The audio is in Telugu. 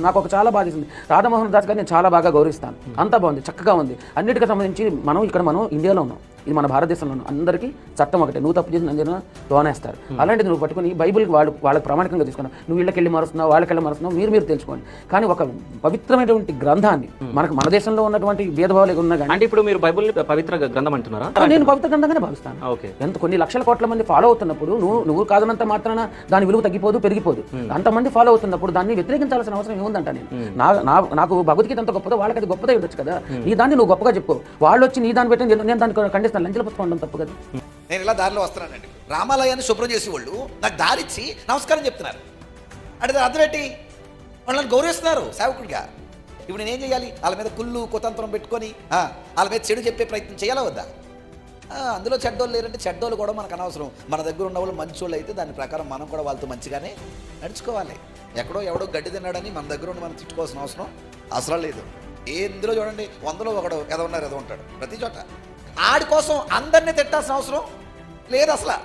నాకు ఒక చాలా బాధ ఇస్తుంది. రాధామోహన్ దాస్ గారిని నేను చాలా బాగా గౌరవిస్తాను. అంతా బాగుంది, చక్కగా ఉంది. అన్నిటికీ సంబంధించి మనం ఇండియాలో ఉన్నాం, ఇది మన భారతదేశంలో ఉన్నాం. అందరికీ చట్టం ఒకటే, నువ్వు తప్పు చేసిన అందరూ తోనేస్తారు. అలాంటిది నువ్వు పట్టుకుని బైబిల్కి వాళ్ళకి ప్రామాణికంగా తీసుకున్నావు. నువ్వు వీళ్ళకెళ్ళి మారుస్తున్నావు, వాళ్ళకెళ్ళి మారుస్తున్నావు, మీరు తెలుసుకోండి. కానీ ఒక పవిత్రమైనటువంటి గ్రంథాన్ని మన దేశంలో ఉన్నటువంటి భేదభావాలు ఉన్నా కానీ, అంటే ఇప్పుడు మీరు బైబిల్ పవిత్ర గ్రంథం అంటున్నారా? నేను పవిత్ర గ్రంథంగానే భావిస్తాను. ఎంత కొన్ని లక్షల కోట్ల మంది ఫాలో అవుతున్నప్పుడు నువ్వు కాదనంత మాత్రాన దాని విలువ తగ్గిపోదు, పెరిగిపోదు. అంతమంది ఫాలో అవుతున్నప్పుడు దాన్ని వ్యతిరేకించాల్సిన అవసరం ఏముందంట? నేను నాకు భగవద్గీత ఎంత గొప్పదో వాళ్ళకి అది గొప్పదే ఉండొచ్చు కదా. నీ దాన్ని నువ్వు గొప్పగా చెప్పు, వాళ్ళు వచ్చి నీ దాన్ని పెట్టి నేను దాన్ని ఖండిస్తాను. లంచల పుస్తకం ఉండడం తప్పు కదా. నేను ఇలా దారిలో వస్తున్నానండి, రామాలయాన్ని శుభ్రం చేసి వాళ్ళు నాకు దారిచ్చి నమస్కారం చెప్తున్నారు అంటే అర్థం పెట్టి వాళ్ళని గౌరవిస్తున్నారు సేవకుడిగా. ఇప్పుడు నేనేం చేయాలి? వాళ్ళ మీద కుళ్ళు కుతంత్రం పెట్టుకొని వాళ్ళ మీద చెడు చెప్పే ప్రయత్నం చేయాలా వద్దా? అందులో చెడ్డోళ్ళు లేరంటే చెడ్డోళ్ళు కూడా మనకు అనవసరం. మన దగ్గర ఉన్న వాళ్ళు మంచోళ్ళు అయితే దాని ప్రకారం మనం కూడా వాళ్ళతో మంచిగానే నడుచుకోవాలి. ఎవడో గడ్డి తిన్నాడని మన దగ్గర ఉండి మనం తిట్టుకోవాల్సిన అవసరం లేదు. ఎందులో చూడండి, 100లో ఒకడు ఎదో ఉంటాడు ప్రతి చోట. ఆడి కోసం అందరినీ తిట్టాల్సిన అవసరం లేదు అసలు.